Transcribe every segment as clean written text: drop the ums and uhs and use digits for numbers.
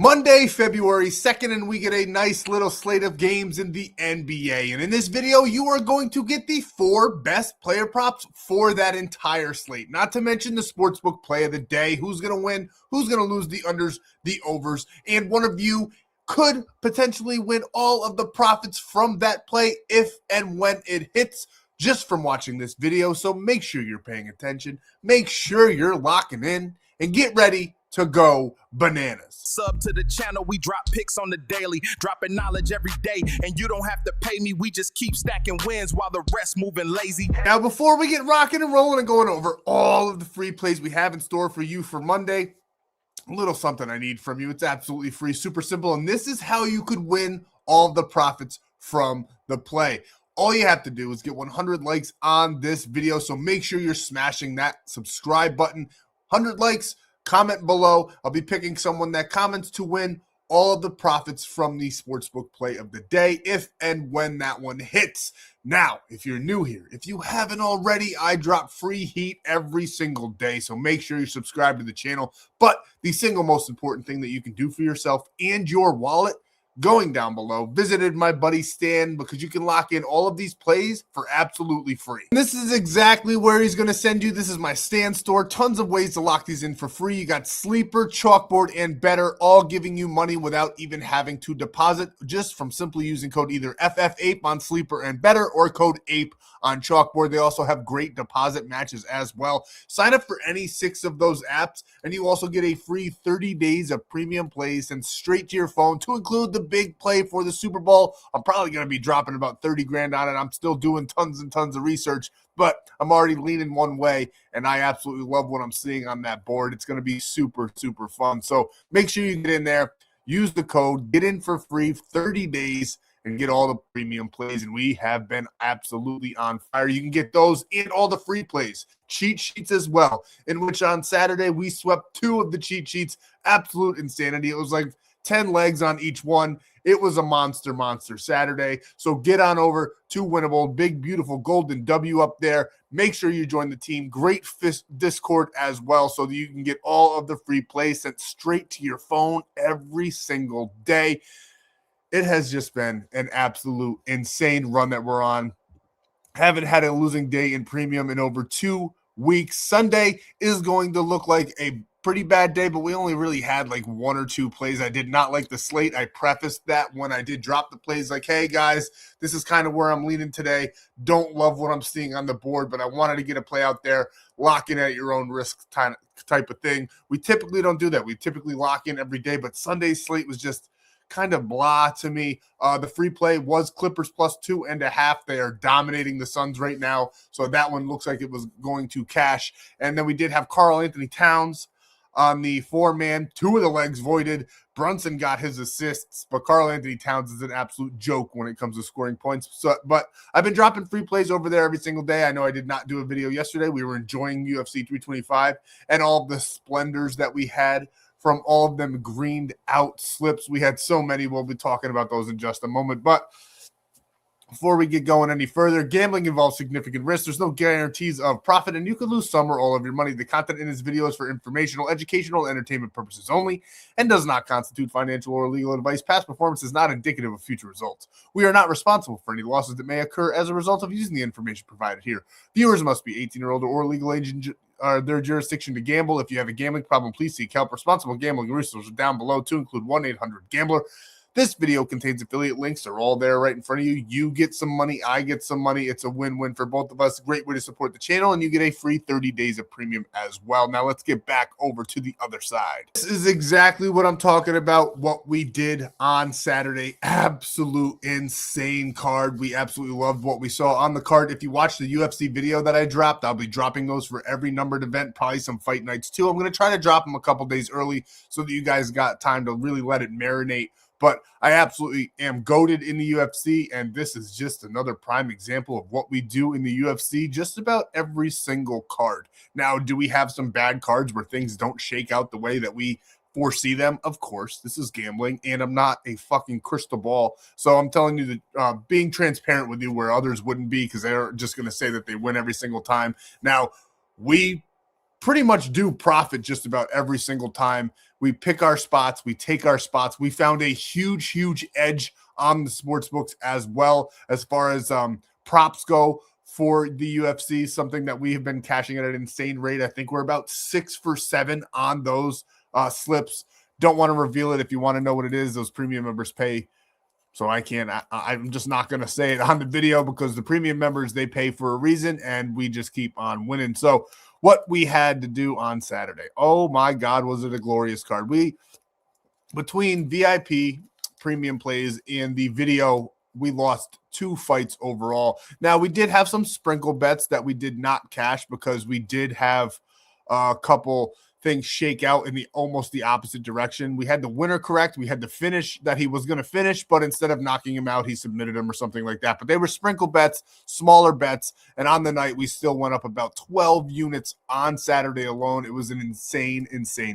Monday, February 2nd, and we get a nice little slate of games in the NBA. And in this video, you are going to get the 4 best player props for that entire slate. Not to mention the Sportsbook play of the day. Who's going to win? Who's going to lose? The unders, the overs. And one of you could potentially win all of the profits from that play if and when it hits just from watching this video. So make sure you're paying attention. Make sure you're locking in and get ready to go bananas. Sub to the channel, we drop picks on the daily, dropping knowledge every day, and you don't have to pay me, we just keep stacking wins while the rest moving lazy. Now before we get rocking and rolling and going over all of the free plays we have in store for you for Monday, a little something I need from you. It's absolutely free, super simple, and this is how you could win all of the profits from the play. All you have to do is get 100 likes on this video, so make sure you're smashing that subscribe button. 100 likes, comment below. I'll be picking someone that comments to win all of the profits from the Sportsbook play of the day if and when that one hits. Now, if you're new here, if you haven't already, I drop free heat every single day, so make sure you subscribe to the channel. But the single most important thing that you can do for yourself and your wallet, going down below, visited my buddy Stan, because you can lock in all of these plays for absolutely free. And this is exactly where he's going to send you. This is my Stan.store. Tons of ways to lock these in for free. You got Sleeper, Chalkboard, and Betr, all giving you money without even having to deposit, just from simply using code either FFAPE on Sleeper and Betr or code APE on Chalkboard. They also have great deposit matches as well. Sign up for any 6 of those apps, and you also get a free 30 days of premium plays sent straight to your phone, to include the big play for the Super Bowl. I'm probably going to be dropping about 30 grand on it. I'm still doing tons and tons of research, but I'm already leaning one way, and I absolutely love what I'm seeing on that board. It's going to be super, super fun. So make sure you get in there, use the code, get in for free 30 days, and get all the premium plays, and we have been absolutely on fire. You can get those and all the free plays, cheat sheets as well, in which on Saturday we swept 2 of the cheat sheets. Absolute insanity. It was like 10 legs on each one. It was a monster Saturday. So get on over to Winible. Big, beautiful golden W up there. Make sure you join the team. Great Discord as well, so that you can get all of the free plays sent straight to your phone every single day. It has just been an absolute insane run that we're on. Haven't had a losing day in premium in over 2 weeks. Sunday is going to look like a pretty bad day, but we only really had like 1 or 2 plays. I did not like the slate. I prefaced that when I did drop the plays, like, hey guys, this is kind of where I'm leaning today. Don't love what I'm seeing on the board, but I wanted to get a play out there. Lock in at your own risk type of thing. We typically don't do that. We typically lock in every day, but Sunday's slate was just kind of blah to me. The free play was Clippers plus 2.5. They are dominating the Suns right now, so that one looks like it was going to cash. And then we did have Karl-Anthony Towns on the 4-man, 2 of the legs voided. Brunson got his assists, but Karl-Anthony Towns is an absolute joke when it comes to scoring points. So, but I've been dropping free plays over there every single day. I know I did not do a video yesterday. We were enjoying UFC 325 and all the splendors that we had from all of them greened out slips. We had so many. We'll be talking about those in just a moment. But before we get going any further, gambling involves significant risk. There's no guarantees of profit, and you could lose some or all of your money. The content in this video is for informational, educational, entertainment purposes only and does not constitute financial or legal advice. Past performance is not indicative of future results. We are not responsible for any losses that may occur as a result of using the information provided here. Viewers must be 18 or older or legal age in their jurisdiction to gamble. If you have a gambling problem, please seek help. Responsible gambling resources are down below, to include 1-800-GAMBLER. This video contains affiliate links. They're all there right in front of you. You get some money. I get some money. It's a win-win for both of us. Great way to support the channel, and you get a free 30 days of premium as well. Now let's get back over to the other side. This is exactly what I'm talking about, what we did on Saturday. Absolute insane card. We absolutely loved what we saw on the card. If you watch the UFC video that I dropped, I'll be dropping those for every numbered event, probably some fight nights too. I'm going to try to drop them a couple days early so that you guys got time to really let it marinate. But I absolutely am goated in the UFC, and this is just another prime example of what we do in the UFC, just about every single card. Now, do we have some bad cards where things don't shake out the way that we foresee them? Of course, this is gambling, and I'm not a fucking crystal ball. So I'm telling you that being transparent with you where others wouldn't be, because they're just going to say that they win every single time. Now, we pretty much do profit just about every single time. We pick our spots, we take our spots. We found a huge edge on the sports books as well as far as props go for the UFC, something that we have been cashing at an insane rate. I think we're about 6 for 7 on those slips. Don't want to reveal it. If you want to know what it is, those premium members pay. So I'm just not going to say it on the video because the premium members, they pay for a reason and we just keep on winning. So what we had to do on Saturday, oh my God, was it a glorious card. Between VIP premium plays and the video, we lost 2 fights overall. Now, we did have some sprinkle bets that we did not cash because we did have a couple things shake out in almost the opposite direction. We had the winner correct. We had the finish that he was going to finish, but instead of knocking him out, he submitted him or something like that. But they were sprinkle bets, smaller bets, and on the night, we still went up about 12 units on Saturday alone. It was an insane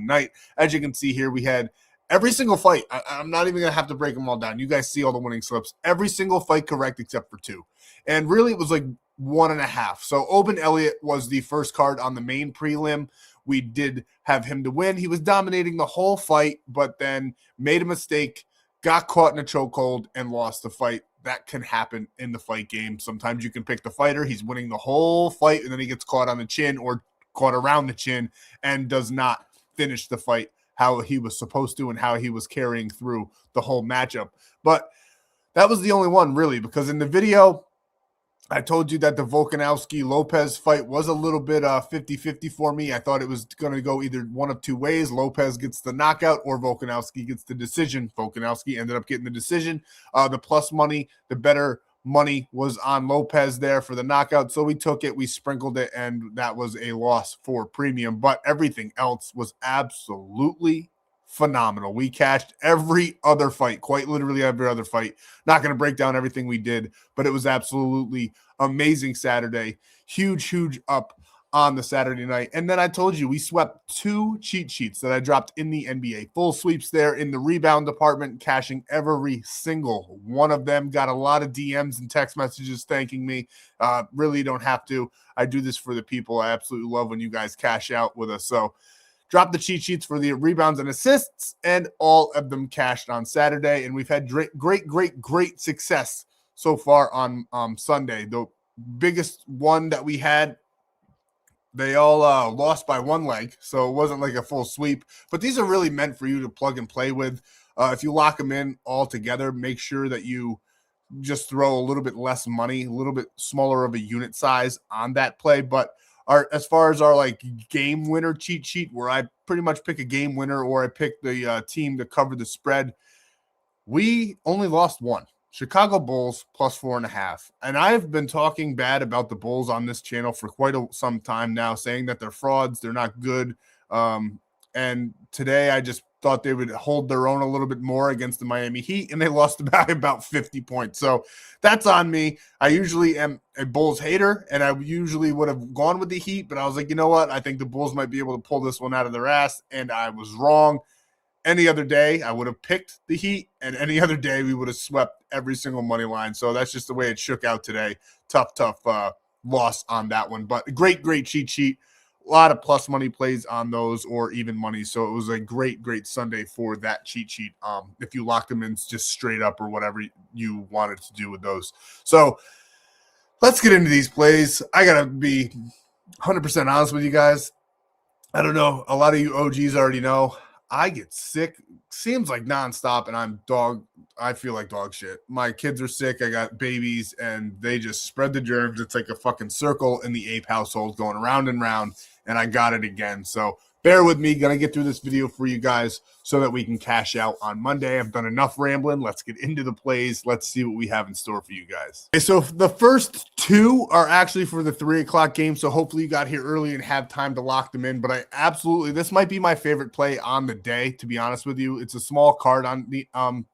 night. As you can see here, we had every single fight. I'm not even going to have to break them all down. You guys see all the winning slips. Every single fight correct except for 2. And really, it was like 1.5. So Oban Elliott was the first card on the main prelim. We did have him to win. He was dominating the whole fight, but then made a mistake, got caught in a chokehold, and lost the fight. That can happen in the fight game. Sometimes you can pick the fighter. He's winning the whole fight, and then he gets caught on the chin or caught around the chin and does not finish the fight how he was supposed to and how he was carrying through the whole matchup. But that was the only one, really, because in the video, I told you that the Volkanovski-Lopez fight was a little bit 50-50 for me. I thought it was going to go either one of 2 ways. Lopez gets the knockout or Volkanovski gets the decision. Volkanovski ended up getting the decision. The plus money, the better money was on Lopez there for the knockout. So we took it, we sprinkled it, and that was a loss for premium. But everything else was absolutely phenomenal. We cashed every other fight, quite literally every other fight. Not going to break down everything we did, but it was absolutely amazing Saturday. Huge up on the Saturday night. And then I told you we swept 2 cheat sheets that I dropped in the NBA. Full sweeps there in the rebound department, cashing every single one of them. Got a lot of DMs and text messages thanking me. Really don't have to. I do this for the people. I absolutely love when you guys cash out with us. So drop the cheat sheets for the rebounds and assists, and all of them cashed on Saturday. And we've had great success so far on Sunday. The biggest one that we had, they all lost by 1 leg, so it wasn't like a full sweep. But these are really meant for you to plug and play with. If you lock them in all together, make sure that you just throw a little bit less money, a little bit smaller of a unit size on that play. But as far as our like game winner cheat sheet, where I pretty much pick a game winner or I pick the team to cover the spread, we only lost 1. Chicago Bulls plus 4.5. And I've been talking bad about the Bulls on this channel for quite some time now, saying that they're frauds, they're not good. And today I just thought they would hold their own a little bit more against the Miami Heat, and they lost about 50 points. So that's on me. I usually am a Bulls hater, and I usually would have gone with the Heat, but I was like, you know what? I think the Bulls might be able to pull this one out of their ass, and I was wrong. Any other day, I would have picked the Heat, and any other day, we would have swept every single money line. So that's just the way it shook out today. Tough loss on that one. But great cheat sheet. A lot of plus money plays on those or even money. So it was a great Sunday for that cheat sheet. If you locked them in just straight up or whatever you wanted to do with those. So let's get into these plays. I got to be 100% honest with you guys. I don't know. A lot of you OGs already know. I get sick, seems like nonstop, and I feel like dog shit. My kids are sick. I got babies, and they just spread the germs. It's like a fucking circle in the ape household going around and round, and I got it again. So bear with me. Going to get through this video for you guys so that we can cash out on Monday. I've done enough rambling. Let's get into the plays. Let's see what we have in store for you guys. Okay, so the first 2 are actually for the 3 o'clock game, so hopefully you got here early and have time to lock them in. But this might be my favorite play on the day, to be honest with you. It's a small card on the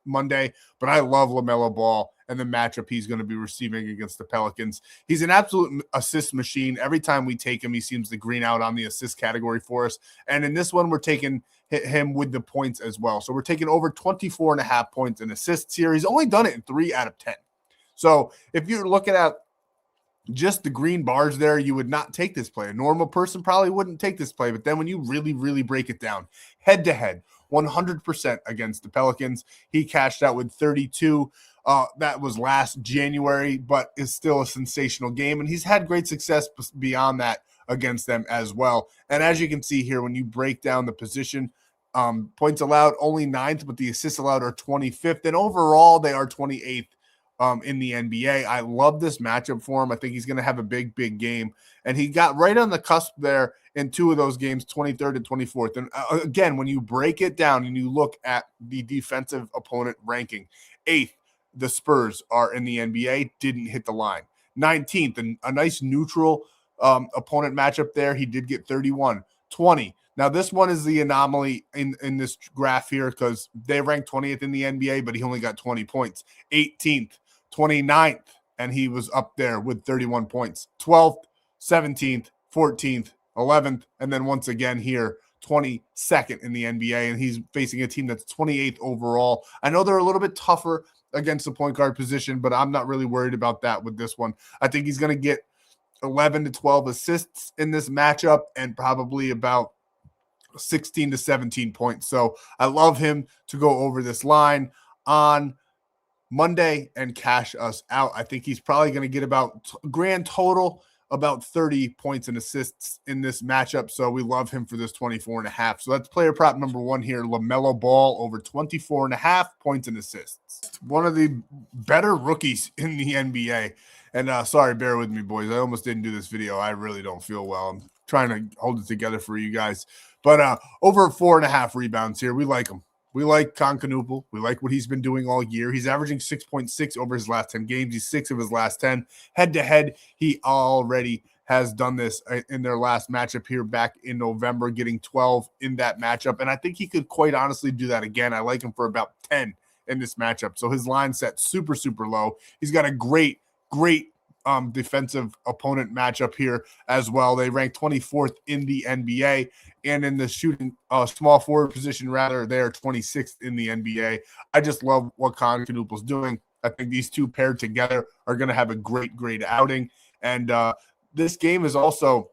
Monday, but I love LaMelo Ball and the matchup he's going to be receiving against the Pelicans. He's an absolute assist machine. Every time we take him, he seems to green out on the assist category for us. And in this one, we're taking him with the points as well. So we're taking over 24.5 points in assists here. He's only done it in 3 out of 10. So if you're looking at just the green bars there, you would not take this play. A normal person probably wouldn't take this play, but then when you really, really break it down, head-to-head, 100% against the Pelicans, he cashed out with 32. That was last January, but is still a sensational game, and he's had great success beyond that against them as well. And as you can see here, when you break down the position, points allowed only 9th, but the assists allowed are 25th, and overall they are 28th in the NBA. I love this matchup for him. I think he's going to have a big, big game. And he got right on the cusp there in 2 of those games, 23rd and 24th. And again, when you break it down and you look at the defensive opponent ranking, 8th, the Spurs are in the NBA, didn't hit the line. 19th, and a nice neutral opponent matchup there. He did get 31. 20. Now, this one is the anomaly in this graph here because they ranked 20th in the NBA, but he only got 20 points. 18th, 29th, and he was up there with 31 points. 12th, 17th, 14th, 11th, and then once again here, 22nd in the NBA, and he's facing a team that's 28th overall. I know they're a little bit tougher against the point guard position, but I'm not really worried about that with this one. I think he's going to get 11 to 12 assists in this matchup and probably about 16 to 17 points. So I love him to go over this line on Monday and cash us out. I think he's probably going to get about grand total about 30 points and assists in this matchup. So we love him for this 24.5. So that's player prop number 1 here. LaMelo Ball over 24.5 points and assists. One of the better rookies in the NBA. And sorry, bear with me, boys. I almost didn't do this video. I really don't feel well. I'm trying to hold it together for you guys. But over 4.5 rebounds here. We like him. We like Kon Knueppel. We like what he's been doing all year. He's averaging 6.6 over his last 10 games. He's 6 of his last 10. Head-to-head, he already has done this in their last matchup here back in November, getting 12 in that matchup. And I think he could quite honestly do that again. I like him for about 10 in this matchup. So his line set super, super low. He's got a great defensive opponent matchup here as well. They rank 24th in the NBA, and in the shooting small forward position, rather, they're 26th in the NBA. I just love what Kon Knueppel's doing. I think these two paired together are going to have a great outing. And this game is also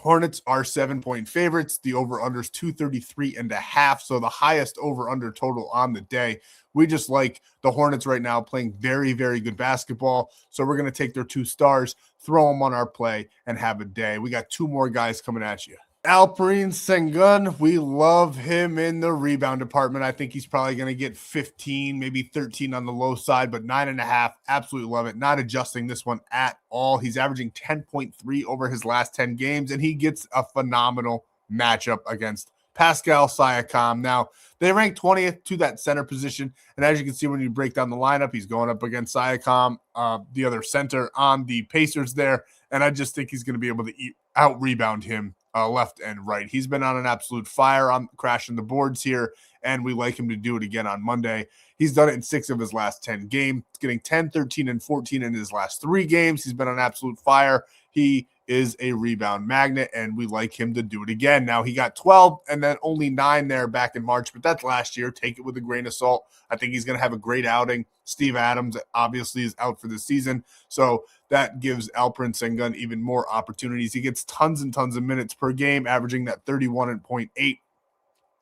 Hornets are 7-point favorites. The over-under is 233.5, so the highest over-under total on the day. We just like the Hornets right now playing very, very good basketball. So we're going to take their 2 stars, throw them on our play, and have a day. We got 2 more guys coming at you. Alperen Sengun, we love him in the rebound department. I think he's probably going to get 15, maybe 13 on the low side, but 9.5, absolutely love it. Not adjusting this one at all. He's averaging 10.3 over his last 10 games, and he gets a phenomenal matchup against Pascal Siakam. Now, they rank 20th to that center position, and as you can see when you break down the lineup, he's going up against Siakam, the other center on the Pacers there, and I just think he's going to be able to out-rebound him left and right. He's been on an absolute fire on crashing the boards here, and we like him to do it again on Monday. He's done it in 6 of his last 10 games, getting 10, 13, and 14 in his last 3 games. He's been on absolute fire. He is a rebound magnet, and we like him to do it again. Now, he got 12 and then only 9 there back in March, but that's last year. Take it with a grain of salt. I think he's going to have a great outing. Steve Adams obviously is out for the season, so that gives Alperen Sengun even more opportunities. He gets tons and tons of minutes per game, averaging that 31.8.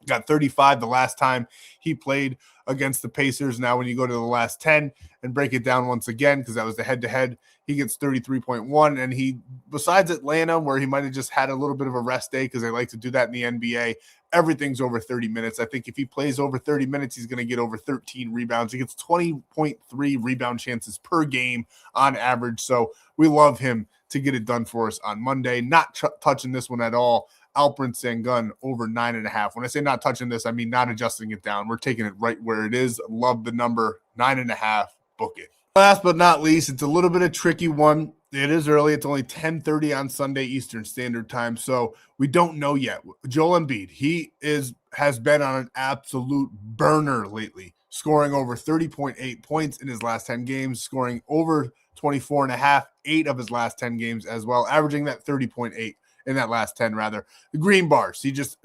Got 35 the last time he played against the Pacers. Now, when you go to the last 10 and break it down once again, because that was the head-to-head, he gets 33.1. And he, besides Atlanta, where he might have just had a little bit of a rest day because they like to do that in the NBA, everything's over 30 minutes. I think if he plays over 30 minutes, he's going to get over 13 rebounds. He gets 20.3 rebound chances per game on average. So we love him to get it done for us on Monday. Not touching this one at all. Alperen Sengun over 9.5. When I say not touching this, I mean not adjusting it down. We're taking it right where it is. Love the number 9.5. Book it. Last but not least, it's a little bit of a tricky one. It is early. It's only 10:30 on Sunday Eastern Standard Time, so we don't know yet. Joel Embiid, he has been on an absolute burner lately, scoring over 30.8 points in his last 10 games, scoring over 24.5, 8 of his last 10 games as well, averaging that 30.8 in that last 10 rather. The green bars, it's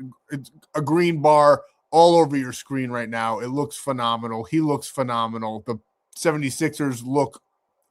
a green bar all over your screen right now. It looks phenomenal. He looks phenomenal. The 76ers look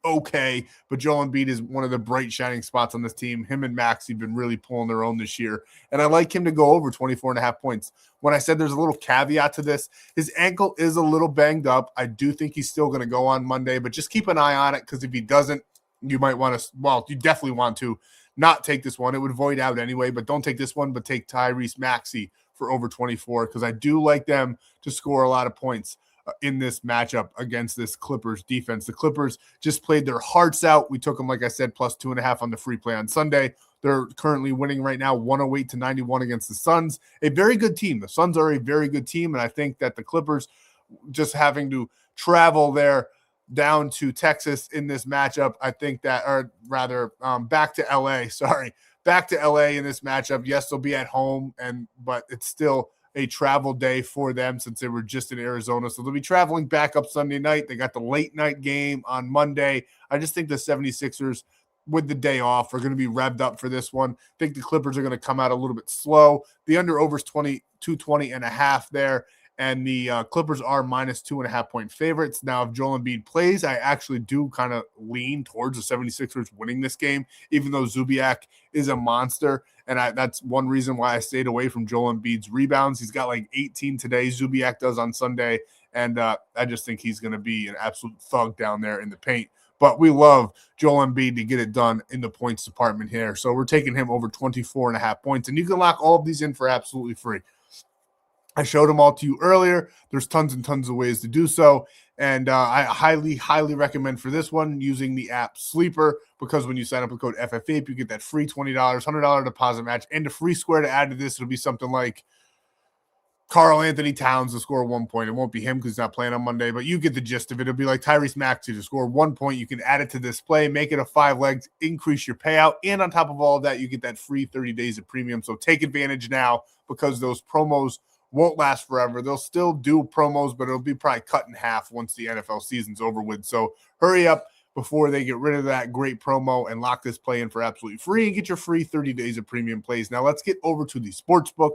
okay, but Joel Embiid is one of the bright shining spots on this team. Him and Max have been really pulling their own this year, and I like him to go over 24.5 points. When I said there's a little caveat to this, his ankle is a little banged up. I do think he's still going to go on Monday, but just keep an eye on it, because if he doesn't, you might want to, well, you definitely want to not take this one. It would void out anyway, but don't take this one, but take Tyrese Maxey for over 24, because I do like them to score a lot of points in this matchup against this Clippers defense. The Clippers just played their hearts out. We took them, like I said, plus 2.5 on the free play on Sunday. They're currently winning right now 108-91 against the Suns. A very good team. The Suns are a very good team, and I think that the Clippers just having to travel there down to Texas in this matchup, I think that, or rather back to LA, back to LA in this matchup. Yes, they'll be at home, but it's still a travel day for them since they were just in Arizona. So they'll be traveling back up Sunday night. They got the late night game on Monday. I just think the 76ers, with the day off, are going to be revved up for this one. I think the Clippers are going to come out a little bit slow. The under-over is 220.5 there. And the Clippers are minus 2.5 point favorites. Now, if Joel Embiid plays, I actually do kind of lean towards the 76ers winning this game, even though Zubiak is a monster. And that's one reason why I stayed away from Joel Embiid's rebounds. He's got like 18 today. Zubiak does on Sunday. And I just think he's going to be an absolute thug down there in the paint. But we love Joel Embiid to get it done in the points department here. So we're taking him over 24.5 points. And you can lock all of these in for absolutely free. I showed them all to you earlier. There's tons and tons of ways to do so. And I highly, highly recommend for this one using the app Sleeper, because when you sign up with code FFAPE, you get that free $20, $100 deposit match, and a free square to add to this. It'll be something like Karl Anthony Towns to score 1 point. It won't be him because he's not playing on Monday, but you get the gist of it. It'll be like Tyrese Maxey to score 1 point. You can add it to this play, make it a 5 legs, increase your payout. And on top of all of that, you get that free 30 days of premium. So take advantage now, because those promos won't last forever. They'll still do promos, but it'll be probably cut in half once the NFL season's over with. So hurry up before they get rid of that great promo and lock this play in for absolutely free and get your free 30 days of premium plays. Now let's get over to the Sportsbook.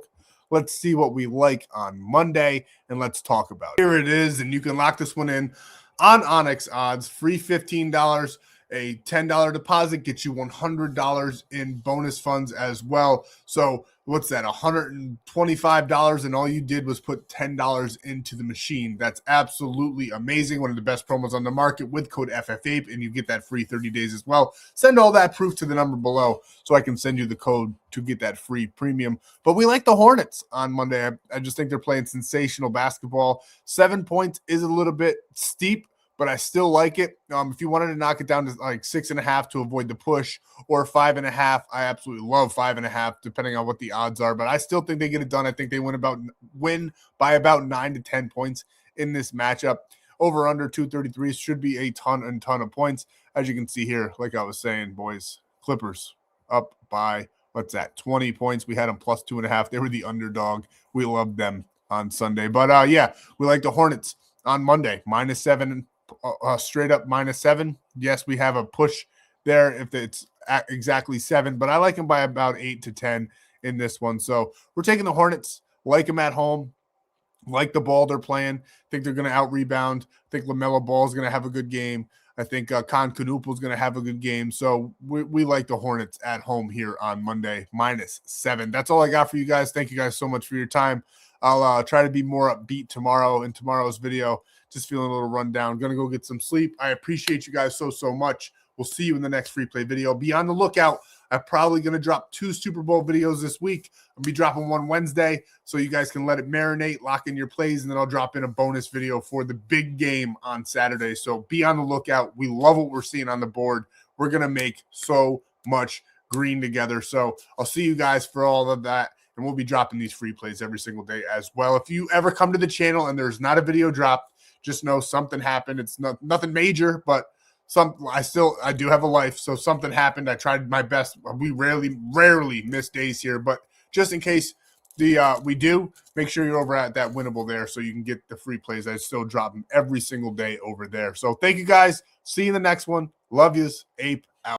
Let's see what we like on Monday, and let's talk about it. Here it is, and you can lock this one in on ONYX odds. Free $15. A $10 deposit gets you $100 in bonus funds as well. So what's that, $125, and all you did was put $10 into the machine. That's absolutely amazing. One of the best promos on the market with code FFAPE, and you get that free 30 days as well. Send all that proof to the number below so I can send you the code to get that free premium. But we like the Hornets on Monday. I just think they're playing sensational basketball. 7 points is a little bit steep, but I still like it. If you wanted to knock it down to like 6.5 to avoid the push, or 5.5, I absolutely love 5.5, depending on what the odds are. But I still think they get it done. I think they win by about 9 to 10 points in this matchup. Over under 233 should be a ton of points. As you can see here, like I was saying, boys, Clippers up by, what's that, 20 points. We had them plus 2.5. They were the underdog. We loved them on Sunday. But yeah, we like the Hornets on Monday, -7. Straight up -7. Yes, we have a push there if it's at exactly 7, but I like them by about 8 to 10 in this one. So we're taking the Hornets, like them at home, like the ball they're playing. Think they're going to out-rebound. Think LaMelo Ball is going to have a good game. I think Kon Knueppel is going to have a good game. So we like the Hornets at home here on Monday, -7. That's all I got for you guys. Thank you guys so much for your time. I'll try to be more upbeat tomorrow in tomorrow's video. Just feeling a little run down. Going to go get some sleep. I appreciate you guys so much. We'll see you in the next free play video. Be on the lookout. I'm probably going to drop 2 Super Bowl videos this week. I'll be dropping one Wednesday so you guys can let it marinate, lock in your plays, and then I'll drop in a bonus video for the big game on Saturday. So be on the lookout. We love what we're seeing on the board. We're going to make so much green together. So I'll see you guys for all of that. And we'll be dropping these free plays every single day as well. If you ever come to the channel and there's not a video dropped, just know something happened. It's nothing major, but I do have a life, so something happened. I tried my best. We rarely miss days here, but just in case we do, make sure you're over at that winible there so you can get the free plays. I still drop them every single day over there. So thank you guys. See you in the next one. Love yous. Ape out.